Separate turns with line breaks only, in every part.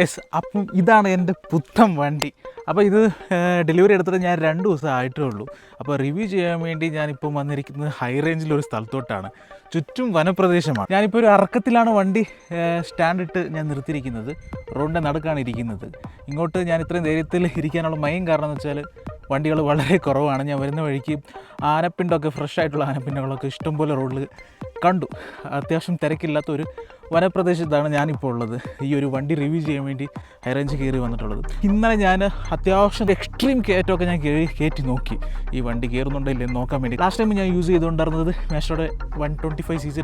Yes, അപ്പം ഇതാണ് എൻ്റെ പുത്തൻ വണ്ടി. അപ്പോൾ ഇത് ഡെലിവറി എടുത്തിട്ട് ഞാൻ 2 ദിവസം ആയിട്ടേ ഉള്ളൂ. അപ്പോൾ റിവ്യൂ ചെയ്യാൻ വേണ്ടി ഞാനിപ്പം വന്നിരിക്കുന്നത് ഹൈ റേഞ്ചിലൊരു സ്ഥലത്തോട്ടാണ്. ചുറ്റും വനപ്രദേശമാണ്. ഞാനിപ്പോൾ ഒരു അറക്കത്തിലാണ് വണ്ടി സ്റ്റാൻഡിട്ട് ഞാൻ നിർത്തിയിരിക്കുന്നത്. റോഡിൻ്റെ നടുക്കാണ് ഇരിക്കുന്നത്. ഇങ്ങോട്ട് ഞാൻ ഇത്രയും ധൈര്യത്തിൽ ഇരിക്കാനുള്ള മെയിൻ കാരണം എന്ന് വെച്ചാൽ വണ്ടികൾ വളരെ കുറവാണ്. ഞാൻ വരുന്ന വഴിക്ക് ആനപ്പിണ്ടൊക്കെ ഫ്രഷ് ആയിട്ടുള്ള ആനപ്പിണ്ടകളൊക്കെ ഇഷ്ടംപോലെ റോഡിൽ കണ്ടു. അത്യാവശ്യം തിരക്കില്ലാത്തൊരു വനപ്രദേശത്താണ് ഞാനിപ്പോൾ ഉള്ളത്. ഈ ഒരു വണ്ടി റിവ്യൂ ചെയ്യാൻ വേണ്ടി ഹൈ റേഞ്ച് കയറി വന്നിട്ടുള്ളത്. ഇന്നലെ ഞാൻ അത്യാവശ്യം എക്സ്ട്രീം കയറ്റമൊക്കെ ഞാൻ കയറ്റി നോക്കി, ഈ വണ്ടി കയറുന്നുണ്ടോ ഇല്ലെന്ന് നോക്കാൻ വേണ്ടി. ലാസ്റ്റ് ടൈം ഞാൻ യൂസ് ചെയ്തുകൊണ്ടിരുന്നത് മേഷോയുടെ 125cc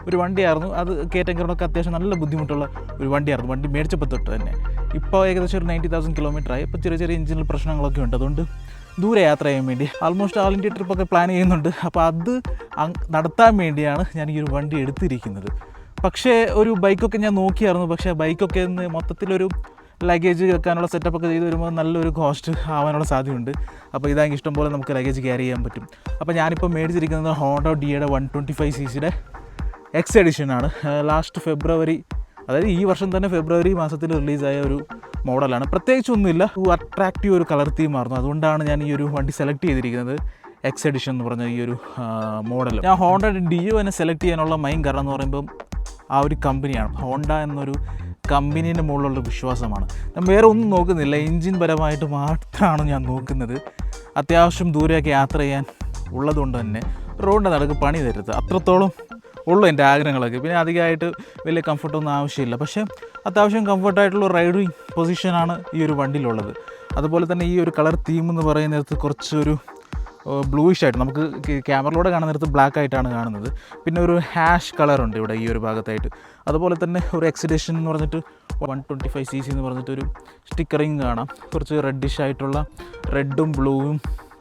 ഒരു വണ്ടിയായിരുന്നു. അത് കയറ്റം കയറണമൊക്കെ അത്യാവശ്യം നല്ല ബുദ്ധിമുട്ടുള്ള ഒരു വണ്ടിയായിരുന്നു. വണ്ടി മേടിച്ചപ്പോൾ തൊട്ട് തന്നെ. ഇപ്പോൾ ഏകദേശം ഒരു 90,000 കിലോമീറ്ററായി. ഇപ്പോൾ ചെറിയ ചെറിയ എഞ്ചിനിൽ പ്രശ്നങ്ങളൊക്കെ ഉണ്ട്. അതുകൊണ്ട് ദൂരെ യാത്ര ചെയ്യാൻ വേണ്ടി ആൾമോസ്റ്റ് ആൾ ഇന്ത്യ ട്രിപ്പൊക്കെ പ്ലാൻ ചെയ്യുന്നുണ്ട്. അപ്പോൾ അത് നടത്താൻ വേണ്ടിയാണ് ഞാൻ ഈ ഒരു വണ്ടി എടുത്തിരിക്കുന്നത്. പക്ഷേ ഒരു ബൈക്കൊക്കെ ഞാൻ നോക്കിയായിരുന്നു. പക്ഷേ ബൈക്കൊക്കെ ഒന്ന് മൊത്തത്തിലൊരു ലഗേജ് വെക്കാനുള്ള സെറ്റപ്പൊക്കെ ചെയ്ത് വരുമ്പോൾ നല്ലൊരു കോസ്റ്റ് ആവാനുള്ള സാധ്യതയുണ്ട്. അപ്പോൾ ഇതാണെങ്കിൽ ഇഷ്ടംപോലെ നമുക്ക് ലഗേജ് ക്യാരി ചെയ്യാൻ പറ്റും. അപ്പോൾ ഞാനിപ്പോൾ മേടിച്ചിരിക്കുന്നത് ഹോണ്ട ഡിയുടെ 125cc എക്സ് എഡിഷനാണ്. ലാസ്റ്റ് ഫെബ്രുവരി, അതായത് ഈ വർഷം തന്നെ ഫെബ്രുവരി മാസത്തിൽ റിലീസായ ഒരു മോഡലാണ്. പ്രത്യേകിച്ചൊന്നുമില്ല, അട്രാക്റ്റീവ് ഒരു കളർ തീമായിരുന്നു. അതുകൊണ്ടാണ് ഞാൻ ഈ ഒരു വണ്ടി സെലക്ട് ചെയ്തിരിക്കുന്നത്, എക്സ് എഡിഷൻ എന്ന് പറഞ്ഞ ഈ ഒരു മോഡൽ. ഞാൻ ഹോണ്ട ഡിയോ എന്നെ സെലക്ട് ചെയ്യാനുള്ള മെയിൻ കാരണം എന്ന് പറയുമ്പം ആ ഒരു കമ്പനിയാണ്. ഹോണ്ട എന്നൊരു കമ്പനീൻ്റെ മുകളിലുള്ള വിശ്വാസമാണ്. ഞാൻ വേറെ ഒന്നും നോക്കുന്നില്ല, എൻജിൻ പരമായിട്ട് മാത്രമാണ് ഞാൻ നോക്കുന്നത്. അത്യാവശ്യം ദൂരെയൊക്കെ യാത്ര ചെയ്യാൻ ഉള്ളതുകൊണ്ട് തന്നെ റോഡിൻ്റെ നടുക്ക് പണി തരുത്, അത്രത്തോളം ഉള്ളൂ എൻ്റെ ആഗ്രഹങ്ങളൊക്കെ. പിന്നെ അധികമായിട്ട് വലിയ കംഫർട്ടൊന്നും ആവശ്യമില്ല. പക്ഷേ അത്യാവശ്യം കംഫർട്ടായിട്ടുള്ള റൈഡിങ് പൊസിഷനാണ് ഈ ഒരു വണ്ടിയിലുള്ളത്. അതുപോലെ തന്നെ ഈ ഒരു കളർ തീം എന്ന് പറയുന്നിടത്ത് കുറച്ചൊരു ബ്ലൂയിഷ് ആയിട്ട്, നമുക്ക് ക്യാമറയിലൂടെ കാണുന്നിടത്ത് ബ്ലാക്ക് ആയിട്ടാണ് കാണുന്നത്. പിന്നെ ഒരു ഹാഷ് കളറുണ്ട് ഇവിടെ ഈ ഒരു ഭാഗത്തായിട്ട്. അതുപോലെ തന്നെ ഒരു എക്സിഡേഷൻ എന്ന് പറഞ്ഞിട്ട് 125cc എന്ന് പറഞ്ഞിട്ടൊരു സ്റ്റിക്കറിങ് കാണാം. കുറച്ച് റെഡിഷ് ആയിട്ടുള്ള റെഡും ബ്ലൂവും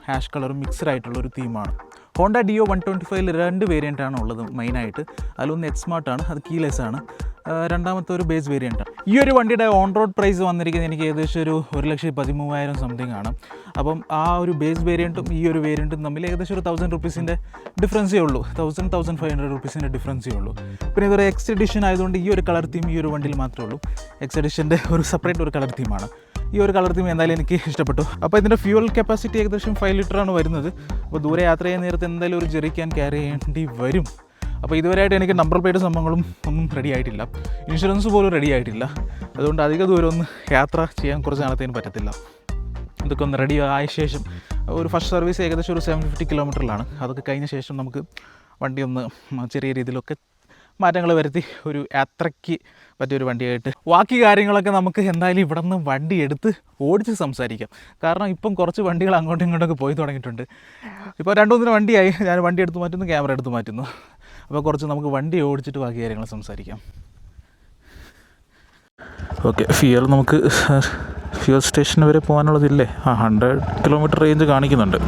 ഹാഷ് കളറും മിക്സഡ് ആയിട്ടുള്ളൊരു തീമാണ്. ഹോണ്ട ഡിയോ 125 2 വേരിയൻ്റാണ് ഉള്ളത് മെയിനായിട്ട്. അതിലൊന്ന് എച്ച് സ്മാർട്ടാണ്, അത് കീലെസ് ആണ്. രണ്ടാമത്തെ ഒരു ബേസ് വേരിയൻ്റാണ്. ഈ ഒരു വണ്ടിയുടെ ഓൺ റോഡ് പ്രൈസ് വന്നിരിക്കുന്നത് എനിക്ക് ഏകദേശം ഒരു 1,13,000 സംതിങ് ആണ്. അപ്പം ആ ഒരു ബേസ് വേരിയൻറ്റും ഈ ഒരു വേരിയൻറ്റും തമ്മിൽ ഏകദേശം ഒരു 1,000 റുപ്പീസിൻ്റെ ഡിഫറൻസേ ഉള്ളൂ. 1,500 റുപ്പീസിൻ്റെ ഡിഫറൻസേ ഉള്ളൂ. പിന്നെ ഇതൊരു എക്സ് എഡിഷൻ ആയതുകൊണ്ട് ഈ ഒരു കളർ തീം ഈ ഒരു വണ്ടിയിൽ മാത്രമേ ഉള്ളൂ. എക്സ് എഡിഷൻ്റെ ഒരു സെപ്പറേറ്റ് ഒരു കളർ തീമാണ്. ഈ ഒരു കളർ തീം എന്തായാലും എനിക്ക് ഇഷ്ടപ്പെട്ടു. അപ്പോൾ ഇതിൻ്റെ ഫ്യൂവൽ കപ്പാസിറ്റി ഏകദേശം 5 ലിറ്ററാണ് വരുന്നത്. അപ്പോൾ ദൂരെ യാത്ര ചെയ്യുന്ന നേരത്ത് എന്തായാലും ഒരു ജെറിക്കാൻ ക്യാരി ചെയ്യേണ്ടി വരും. അപ്പോൾ ഇതുവരെയായിട്ട് എനിക്ക് നമ്പർ പ്ലേറ്റ് സംഭവങ്ങളും ഒന്നും റെഡി ആയിട്ടില്ല, ഇൻഷുറൻസ് പോലും റെഡി ആയിട്ടില്ല. അതുകൊണ്ട് അധിക ദൂരം ഒന്ന് യാത്ര ചെയ്യാൻ കുറച്ച് നാളത്തേന് പറ്റത്തില്ല. ഇതൊക്കെ ഒന്ന് റെഡി ആയ ശേഷം ഒരു ഫസ്റ്റ് സർവീസ് ഏകദേശം ഒരു 750 കിലോമീറ്ററിലാണ്. അതൊക്കെ കഴിഞ്ഞ ശേഷം നമുക്ക് വണ്ടി ഒന്ന് ചെറിയ രീതിയിലൊക്കെ മാറ്റങ്ങൾ വരുത്തി ഒരു യാത്രയ്ക്ക് പറ്റിയൊരു വണ്ടിയായിട്ട് ബാക്കി കാര്യങ്ങളൊക്കെ നമുക്ക് എന്തായാലും ഇവിടെ നിന്ന് വണ്ടി എടുത്ത് ഓടിച്ച് സംസാരിക്കാം. കാരണം ഇപ്പം കുറച്ച് വണ്ടികൾ അങ്ങോട്ടും ഇങ്ങോട്ടൊക്കെ പോയി തുടങ്ങിയിട്ടുണ്ട്. ഇപ്പോൾ 2-3 വണ്ടിയായി ഞാൻ വണ്ടി എടുത്ത് മാറ്റുന്നു, ക്യാമറ എടുത്ത് മാറ്റുന്നു. അപ്പോൾ കുറച്ച് നമുക്ക് വണ്ടി ഓടിച്ചിട്ട് ബാക്കി കാര്യങ്ങൾ സംസാരിക്കാം. ഓക്കെ, നമുക്ക് ഫ്യൂൽ സ്റ്റേഷൻ വരെ പോകാനുള്ളതില്ലേ? 100 കിലോമീറ്റർ റേഞ്ച് കാണിക്കുന്നുണ്ട്.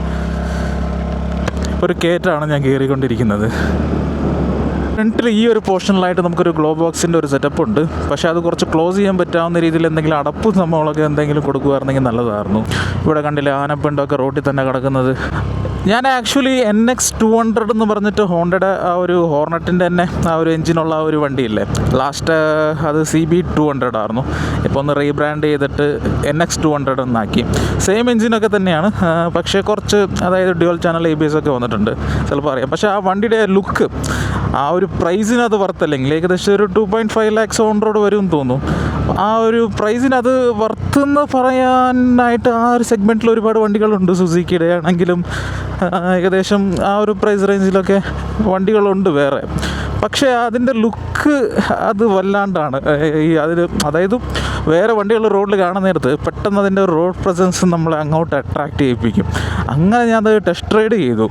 ഇപ്പോൾ ഒരു കയറ്റാണ് ഞാൻ കയറിക്കൊണ്ടിരിക്കുന്നത്. ഫ്രണ്ടിൽ ഈ ഒരു പോർഷനിലായിട്ട് നമുക്കൊരു ഗ്ലോ ബോക്സിൻ്റെ ഒരു സെറ്റപ്പ് ഉണ്ട്. പക്ഷേ അത് കുറച്ച് ക്ലോസ് ചെയ്യാൻ പറ്റാവുന്ന രീതിയിൽ എന്തെങ്കിലും അടപ്പ് സംഭവങ്ങളൊക്കെ എന്തെങ്കിലും കൊടുക്കുമായിരുന്നെങ്കിൽ നല്ലതായിരുന്നു. ഇവിടെ കണ്ടില്ലേ ആനപ്പിണ്ടൊക്കെ റോട്ടിൽ തന്നെ കിടക്കുന്നത്. ഞാൻ ആക്ച്വലി NX 200 എന്ന് പറഞ്ഞിട്ട് ഹോണ്ടയുടെ ആ ഒരു ഹോർണറ്റിൻ്റെ തന്നെ ആ ഒരു എഞ്ചിനുള്ള ആ ഒരു വണ്ടിയില്ലേ, ലാസ്റ്റ് അത് CB 200 ആയിരുന്നു. ഇപ്പോൾ ഒന്ന് റീബ്രാൻഡ് ചെയ്തിട്ട് NX 200 എന്നാക്കി. സെയിം എഞ്ചിനൊക്കെ തന്നെയാണ്, പക്ഷേ കുറച്ച് അതായത് ഡ്യുവൽ ചാനൽ ABS ഒക്കെ വന്നിട്ടുണ്ട്, ചിലപ്പോൾ അറിയാം. പക്ഷേ ആ വണ്ടിയുടെ ലുക്ക് ആ ഒരു പ്രൈസിന് അത് വർത്തല്ലെങ്കിൽ ഏകദേശം ഒരു 2.5 lakhs ഓൺ റോഡ് വരുമെന്ന് തോന്നുന്നു. ആ ഒരു പ്രൈസിന് അത് വർത്ത് പറയാനായിട്ട് ആ ഒരു സെഗ്മെൻറ്റിൽ ഒരുപാട് വണ്ടികളുണ്ട്. സുസുക്കിയുടെ ആണെങ്കിലും ഏകദേശം ആ ഒരു പ്രൈസ് റേഞ്ചിലൊക്കെ വണ്ടികളുണ്ട് വേറെ. പക്ഷേ അതിൻ്റെ ലുക്ക് അത് വല്ലാണ്ടാണ്. അതായത് വേറെ വണ്ടികൾ റോഡിൽ കാണുന്ന നേരത്ത് പെട്ടെന്ന് അതിൻ്റെ റോഡ് പ്രസൻസ് നമ്മളെ അങ്ങോട്ട് അട്രാക്റ്റ് ചെയ്യിപ്പിക്കും. അങ്ങനെ ഞാനത് ടെസ്റ്റ് റൈഡ് ചെയ്തു.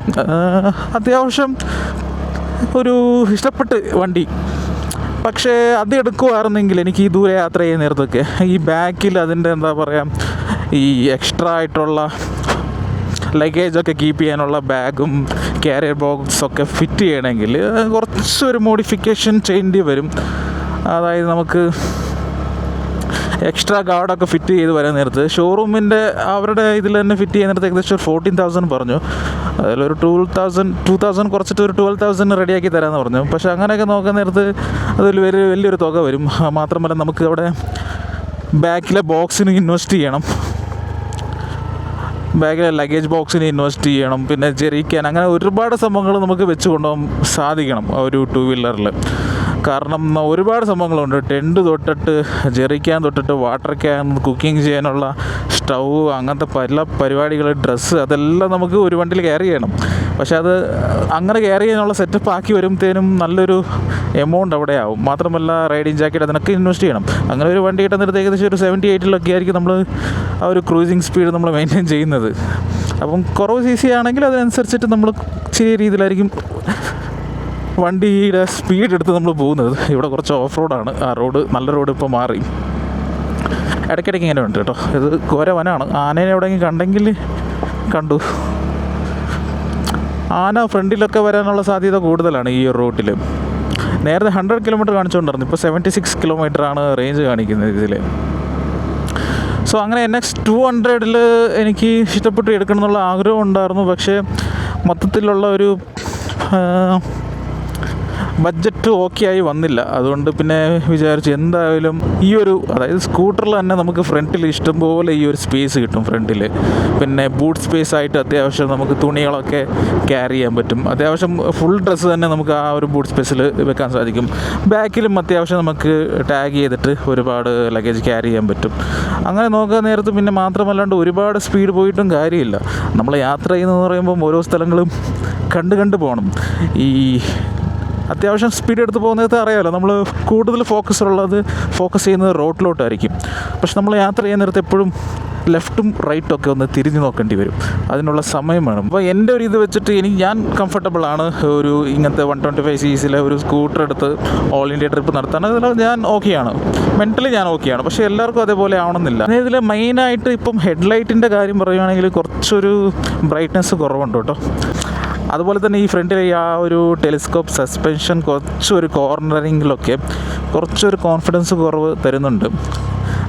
അത്യാവശ്യം ഒരു ഇഷ്ടപ്പെട്ട് വണ്ടി. പക്ഷേ അത് എടുക്കുമായിരുന്നെങ്കിൽ എനിക്ക് ഈ ദൂരെ യാത്ര ചെയ്യുന്ന നേരത്തൊക്കെ ഈ ബാക്കിൽ അതിൻ്റെ എന്താ പറയുക, ഈ എക്സ്ട്രാ ആയിട്ടുള്ള ലഗേജൊക്കെ കീപ്പ് ചെയ്യാനുള്ള ബാഗും ക്യാരിയർ ബോക്സൊക്കെ ഫിറ്റ് ചെയ്യണമെങ്കിൽ കുറച്ചൊരു മോഡിഫിക്കേഷൻ ചെയ്യേണ്ടി വരും. അതായത് നമുക്ക് എക്സ്ട്രാ ഗാർഡൊക്കെ ഫിറ്റ് ചെയ്ത് വരാൻ നേരത്ത് ഷോറൂമിൻ്റെ അവരുടെ ഇതിൽ തന്നെ ഫിറ്റ് ചെയ്യുന്ന നേരത്ത് ഏകദേശം 14,000 പറഞ്ഞു. അതിലൊരു 2,000 കുറച്ചിട്ട് ഒരു 12,000 റെഡിയാക്കി തരാമെന്ന് പറഞ്ഞു. പക്ഷേ അങ്ങനെയൊക്കെ നോക്കാൻ നേരത്ത് അതൊരു വലിയൊരു തുക വരും. മാത്രമല്ല നമുക്ക് അവിടെ ബാക്കിലെ ബോക്സിന് ഇൻവെസ്റ്റ് ചെയ്യണം, ബാഗിലെ ലഗേജ് ബോക്സിന് ഇൻവെസ്റ്റ് ചെയ്യണം, പിന്നെ ജെറിക്കാൻ, അങ്ങനെ ഒരുപാട് സംഭവങ്ങൾ നമുക്ക് വെച്ച് കൊണ്ടുപോകാൻ സാധിക്കണം ഒരു 2 വീലറിൽ. കാരണം ഒരുപാട് സംഭവങ്ങളുണ്ട്. ടെൻറ്റ് തൊട്ടിട്ട് ജെറിക്കാൻ തൊട്ടിട്ട് വാട്ടർ ക്യാൻ, കുക്കിംഗ് ചെയ്യാനുള്ള സ്റ്റൗ, അങ്ങനത്തെ പല പരിപാടികൾ, ഡ്രസ്സ്, അതെല്ലാം നമുക്ക് ഒരു വണ്ടിയിൽ ക്യാരി ചെയ്യണം. പക്ഷേ അത് അങ്ങനെ ക്യാരി ചെയ്യാനുള്ള സെറ്റപ്പ് ആക്കി വരുമ്പോഴത്തേനും നല്ലൊരു എമൗണ്ട് അവിടെ ആവും. മാത്രമല്ല റൈഡിങ് ജാക്കറ്റ് അതിനൊക്കെ ഇൻവെസ്റ്റ് ചെയ്യണം. അങ്ങനെ ഒരു വണ്ടി കിട്ടുന്നിടത്ത് ഏകദേശം ഒരു 70-80 ആയിരിക്കും നമ്മൾ ആ ഒരു ക്രൂസിങ് സ്പീഡ് നമ്മൾ മെയിൻറ്റെയിൻ ചെയ്യുന്നത്. അപ്പം കുറവ് CC ആണെങ്കിൽ അതിനനുസരിച്ചിട്ട് നമ്മൾ ചെറിയ രീതിയിലായിരിക്കും വണ്ടിയുടെ സ്പീഡ് എടുത്ത് നമ്മൾ പോകുന്നത്. ഇവിടെ കുറച്ച് ഓഫ് റോഡാണ്, ആ റോഡ് നല്ല റോഡ് ഇപ്പോൾ മാറി. ഇടയ്ക്കിടയ്ക്ക് ഇങ്ങനെ ഉണ്ട് കേട്ടോ. ഇത് ഘോര വനാണ്. ആനേനെ എവിടെയെങ്കിലും കണ്ടെങ്കിൽ കണ്ടു. ആന ഫ്രണ്ടിലൊക്കെ വരാനുള്ള സാധ്യത കൂടുതലാണ് ഈ റൂട്ടിൽ. നേരത്തെ 100 കിലോമീറ്റർ കാണിച്ചുകൊണ്ടിരുന്നു, ഇപ്പോൾ 76 കിലോമീറ്ററാണ് റേഞ്ച് കാണിക്കുന്നത് ഇതിൽ. സോ അങ്ങനെ NX 200 എനിക്ക് ഇഷ്ടപ്പെട്ട് എടുക്കണം എന്നുള്ള ആഗ്രഹം ഉണ്ടായിരുന്നു. പക്ഷേ മൊത്തത്തിലുള്ള ഒരു ബഡ്ജറ്റ് ഓക്കെ ആയി വന്നില്ല. അതുകൊണ്ട് പിന്നെ വിചാരിച്ചു എന്തായാലും ഈ ഒരു, അതായത് സ്കൂട്ടറിൽ തന്നെ നമുക്ക് ഫ്രണ്ടിൽ ഇഷ്ടംപോലെ ഈ ഒരു സ്പേസ് കിട്ടും ഫ്രണ്ടിൽ. പിന്നെ ബൂട്ട് സ്പേസ് ആയിട്ട് അത്യാവശ്യം നമുക്ക് തുണികളൊക്കെ ക്യാരി ചെയ്യാൻ പറ്റും. അത്യാവശ്യം ഫുൾ ഡ്രസ്സ് തന്നെ നമുക്ക് ആ ഒരു ബൂട്ട് സ്പേസിൽ വെക്കാൻ സാധിക്കും. ബാക്കിലും അത്യാവശ്യം നമുക്ക് ടാഗ് ചെയ്തിട്ട് ഒരുപാട് ലഗേജ് ക്യാരി ചെയ്യാൻ പറ്റും. അങ്ങനെ നോക്കാൻ നേരത്ത് പിന്നെ മാത്രമല്ലാണ്ട് ഒരുപാട് സ്പീഡ് പോയിട്ടും കാര്യമില്ല. നമ്മൾ യാത്ര ചെയ്യുന്നതെന്ന് പറയുമ്പം ഓരോ സ്ഥലങ്ങളും കണ്ട് പോകണം. ഈ അത്യാവശ്യം സ്പീഡ് എടുത്ത് പോകുന്നത് അറിയാമല്ലോ, നമ്മൾ കൂടുതൽ ഫോക്കസ് ചെയ്യുന്നത് റോഡിലോട്ടായിരിക്കും. പക്ഷെ നമ്മൾ യാത്ര ചെയ്യുന്നിടത്ത് എപ്പോഴും ലെഫ്റ്റും റൈറ്റും ഒക്കെ ഒന്ന് തിരിഞ്ഞു നോക്കേണ്ടി വരും. അതിനുള്ള സമയം വേണം. അപ്പോൾ എൻ്റെ ഒരു ഇത് വെച്ചിട്ട് ഞാൻ കംഫർട്ടബിളാണ് ഒരു ഇങ്ങനത്തെ 125 cc ഒരു സ്കൂട്ടർ എടുത്ത് ഓൾ ഇന്ത്യ ട്രിപ്പ് നടത്താൻ. അതിൽ ഞാൻ ഓക്കെയാണ്, മെൻ്റലി ഞാൻ ഓക്കെയാണ്. പക്ഷേ എല്ലാവർക്കും അതേപോലെ ആവണമെന്നില്ല. ഇതിൽ മെയിനായിട്ട് ഇപ്പം ഹെഡ്ലൈറ്റിൻ്റെ കാര്യം പറയുകയാണെങ്കിൽ കുറച്ചൊരു ബ്രൈറ്റ്നെസ് കുറവുണ്ട് കേട്ടോ. അതുപോലെ തന്നെ ഈ ഫ്രണ്ടിലെ ആ ഒരു ടെലിസ്കോപ്പ് സസ്പെൻഷൻ കുറച്ചൊരു കോർണറിങ്ങിലൊക്കെ കുറച്ചൊരു കോൺഫിഡൻസ് കുറവ് തരുന്നുണ്ട്.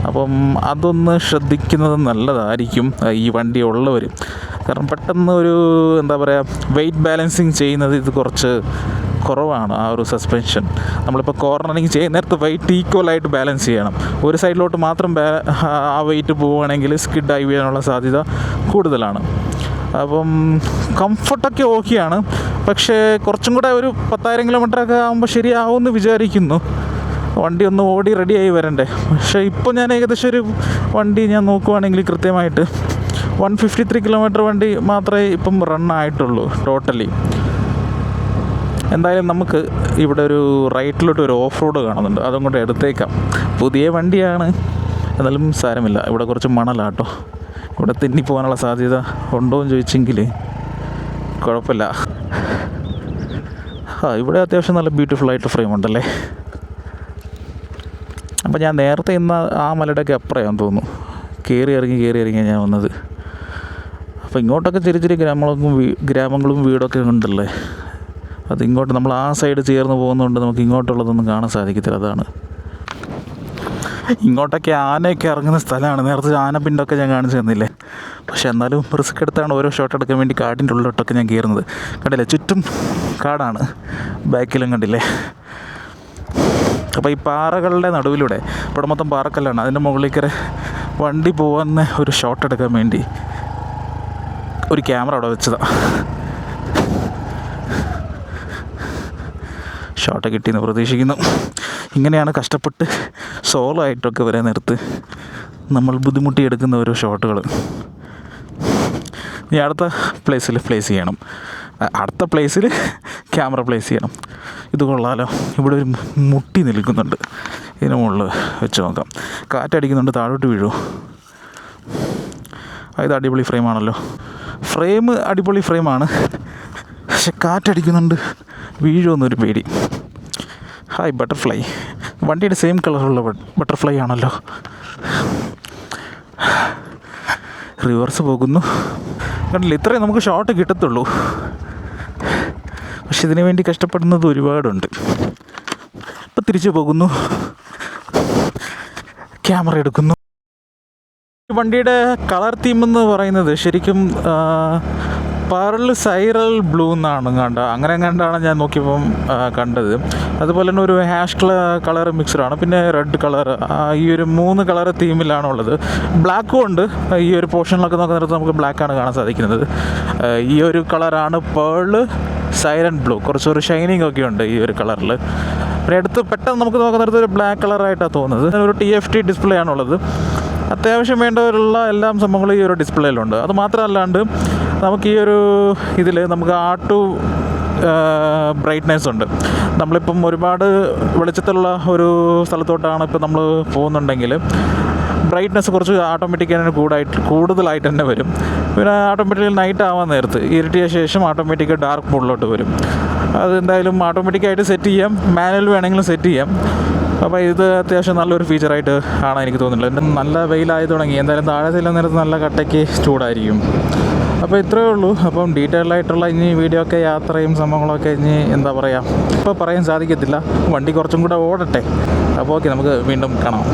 അപ്പം അതൊന്ന് ശ്രദ്ധിക്കുന്നത് നല്ലതായിരിക്കും ഈ വണ്ടി ഉള്ളവർ. കാരണം പെട്ടെന്ന് ഒരു എന്താ പറയുക, വെയ്റ്റ് ബാലൻസിങ് ചെയ്യുന്നത് ഇത് കുറച്ച് കുറവാണ്. ആ ഒരു സസ്പെൻഷൻ നമ്മളിപ്പോൾ കോർണറിങ് ചെയ്യുന്ന നേരത്ത് വെയിറ്റ് ഈക്വലായിട്ട് ബാലൻസ് ചെയ്യണം. ഒരു സൈഡിലോട്ട് മാത്രം ആ വെയിറ്റ് പോവുകയാണെങ്കിൽ സ്കിഡായി വീഴാനുള്ള സാധ്യത കൂടുതലാണ്. അപ്പം കംഫർട്ടൊക്കെ ഓക്കെയാണ്. പക്ഷേ കുറച്ചും കൂടെ ഒരു 10,000 കിലോമീറ്ററൊക്കെ ആകുമ്പോൾ ശരിയാവുമെന്ന് വിചാരിക്കുന്നു. വണ്ടി ഒന്ന് ഓടി റെഡിയായി വരണ്ടേ. പക്ഷേ ഇപ്പോൾ ഞാൻ ഏകദേശം ഒരു വണ്ടി ഞാൻ നോക്കുവാണെങ്കിൽ കൃത്യമായിട്ട് 153 കിലോമീറ്റർ വണ്ടി മാത്രമേ ഇപ്പം റണ്ണായിട്ടുള്ളൂ ടോട്ടലി. എന്തായാലും നമുക്ക് ഇവിടെ ഒരു റൈറ്റിലോട്ട് ഒരു ഓഫ് റോഡ് കാണുന്നുണ്ട്, അതും കൊണ്ട് എടുത്തേക്കാം. പുതിയ വണ്ടിയാണ്, എന്നാലും സാരമില്ല. ഇവിടെ കുറച്ച് മണലാട്ടോ, ഇവിടെ തെന്നിപ്പോകാനുള്ള സാധ്യത ഉണ്ടോ എന്ന് ചോദിച്ചെങ്കിൽ കുഴപ്പമില്ല. ഇവിടെ അത്യാവശ്യം നല്ല ബ്യൂട്ടിഫുള്ളായിട്ട് ഫ്രെയിം ഉണ്ടല്ലേ. അപ്പോൾ ഞാൻ നേരത്തെ ഇന്ന് ആ മലയുടെയൊക്കെ അപ്പുറമാണെന്ന് തോന്നുന്നു കയറി ഇറങ്ങിയാണ് ഞാൻ വന്നത്. അപ്പോൾ ഇങ്ങോട്ടൊക്കെ ചെറിയ ഗ്രാമങ്ങളും വീടൊക്കെ ഉണ്ടല്ലേ. അത് ഇങ്ങോട്ട് നമ്മൾ ആ സൈഡ് ചേർന്ന് പോകുന്നതുകൊണ്ട് നമുക്ക് ഇങ്ങോട്ടുള്ളതൊന്നും കാണാൻ സാധിക്കത്തില്ല. അതാണ് ഇങ്ങോട്ടൊക്കെ ആനയൊക്കെ ഇറങ്ങുന്ന സ്ഥലമാണ്. നേരത്തെ ആനപ്പിണ്ടൊക്കെ ഞാൻ കാണിച്ചു തന്നില്ലേ. പക്ഷെ എന്നാലും റിസ്ക് എടുത്താണ് ഓരോ ഷോട്ട് എടുക്കാൻ വേണ്ടി കാടിൻ്റെ ഉള്ളിലോട്ടൊക്കെ ഞാൻ കയറുന്നത്. കണ്ടില്ലേ, ചുറ്റും കാടാണ്, ബാക്കിലും കണ്ടില്ലേ. അപ്പോൾ ഈ പാറകളുടെ നടുവിലൂടെ, ഇവിടെ മൊത്തം പാറക്കല്ലാണ്, അതിൻ്റെ മുകളിലേക്ക് വണ്ടി പോകുന്ന ഒരു ഷോട്ട് എടുക്കാൻ വേണ്ടി ഒരു ക്യാമറ അവിടെ വെച്ചതാണ്. ഷോട്ട് കിട്ടിയെന്ന് പ്രതീക്ഷിക്കുന്നു. ഇങ്ങനെയാണ് കഷ്ടപ്പെട്ട് സോളോ ആയിട്ടൊക്കെ വരാൻ നേരത്ത് നമ്മൾ ബുദ്ധിമുട്ടിയെടുക്കുന്ന ഓരോ ഷോട്ടുകൾ. ഇനി അടുത്ത പ്ലേസിൽ പ്ലേസ് ചെയ്യണം, അടുത്ത പ്ലേസിൽ ക്യാമറ പ്ലേസ് ചെയ്യണം. ഇത് കൊള്ളാലോ, ഇവിടെ ഒരു മുട്ടി നിൽക്കുന്നുണ്ട്, ഇതിന് മുകളിൽ വെച്ച് നോക്കാം. കാറ്റടിക്കുന്നുണ്ട്, താഴോട്ട് വീഴുമോ? ഇത് അടിപൊളി ഫ്രെയിമാണല്ലോ. ഫ്രെയിം അടിപൊളി ഫ്രെയിമാണ്, പക്ഷെ കാറ്റടിക്കുന്നുണ്ട്, വീഴുമെന്നൊരു പേടി. ഹായ് ബട്ടർഫ്ലൈ, വണ്ടിയുടെ സെയിം കളറുള്ള ബട്ടർഫ്ലൈ ആണല്ലോ. റിവേഴ്സ് പോകുന്നു, കണ്ടില്ല, ഇത്രയും നമുക്ക് ഷോട്ട് കിട്ടത്തുള്ളൂ. പക്ഷെ ഇതിനു വേണ്ടി കഷ്ടപ്പെടുന്നത് ഒരുപാടുണ്ട്. ഇപ്പം തിരിച്ചു പോകുന്നു, ക്യാമറ എടുക്കുന്നു. വണ്ടിയുടെ കളർ തീം എന്ന് പറയുന്നത് ശരിക്കും പേർൾ സൈറൽ ബ്ലൂ എന്നാണ് അങ്ങനെ കണ്ടാണ് ഞാൻ നോക്കിയപ്പം കണ്ടത്. അതുപോലെ തന്നെ ഒരു ഹാഷ് കളർ മിക്സഡാണ്, പിന്നെ റെഡ് കളർ, ഈ ഒരു 3 കളർ തീമിലാണുള്ളത്. ബ്ലാക്കും ഉണ്ട്. ഈ ഒരു പോർഷനിലൊക്കെ നോക്കുന്നിടത്ത് നമുക്ക് ബ്ലാക്കാണ് കാണാൻ സാധിക്കുന്നത്. ഈ ഒരു കളറാണ് പേർൾ സൈറൻ ബ്ലൂ. കുറച്ചൊരു ഷൈനിങ് ഒക്കെ ഉണ്ട് ഈ ഒരു കളറിൽ. പിന്നെ അടുത്ത് പെട്ടെന്ന് നമുക്ക് നോക്കുന്നിടത്ത് ഒരു ബ്ലാക്ക് കളറായിട്ടാണ് തോന്നുന്നത്. ഒരു TFT ഡിസ്പ്ലേ ആണുള്ളത്. അത്യാവശ്യം വേണ്ടവരുള്ള എല്ലാ സംഭവങ്ങളും ഈ ഒരു ഡിസ്പ്ലേയിലുണ്ട്. അത് മാത്രമല്ലാണ്ട് നമുക്ക് ഈ ഒരു ഇതിൽ നമുക്ക് R2 ബ്രൈറ്റ്നെസ് ഉണ്ട്. നമ്മളിപ്പം ഒരുപാട് വെളിച്ചത്തിലുള്ള ഒരു സ്ഥലത്തോട്ടാണ് ഇപ്പം നമ്മൾ പോകുന്നുണ്ടെങ്കിൽ ബ്രൈറ്റ്നെസ് കുറച്ച് ഓട്ടോമാറ്റിക്കായിട്ട് കൂടുതലായിട്ട് തന്നെ വരും. പിന്നെ ഓട്ടോമാറ്റിക്കലി നൈറ്റ് ആവാൻ നേരത്ത് ഇരുട്ടിയ ശേഷം ഓട്ടോമാറ്റിക്കായി ഡാർക്ക് മോഡിലോട്ട് വരും. അതെന്തായാലും ഓട്ടോമാറ്റിക്കായിട്ട് സെറ്റ് ചെയ്യാം, മാനുവൽ വേണമെങ്കിലും സെറ്റ് ചെയ്യാം. അപ്പോൾ ഇത് അത്യാവശ്യം നല്ലൊരു ഫീച്ചറായിട്ട് ആണ് എനിക്ക് തോന്നുന്നത്. എൻ്റെ നല്ല വെയിലായി തുടങ്ങി, എന്തായാലും താഴെ ചെല്ലുന്ന നേരത്ത് നല്ല കട്ടയ്ക്ക് ചൂടായിരിക്കും. അപ്പോൾ ഇത്രയേ ഉള്ളൂ. അപ്പം ഡീറ്റെയിൽ ആയിട്ടുള്ള ഇനി വീഡിയോ ഒക്കെ യാത്രയും സംഭവങ്ങളൊക്കെ ഇനി എന്താ പറയുക ഇപ്പോൾ പറയാൻ സാധിക്കത്തില്ല. വണ്ടി കുറച്ചും കൂടെ ഓടട്ടെ. അപ്പോൾ ഓക്കെ, നമുക്ക് വീണ്ടും കാണാം.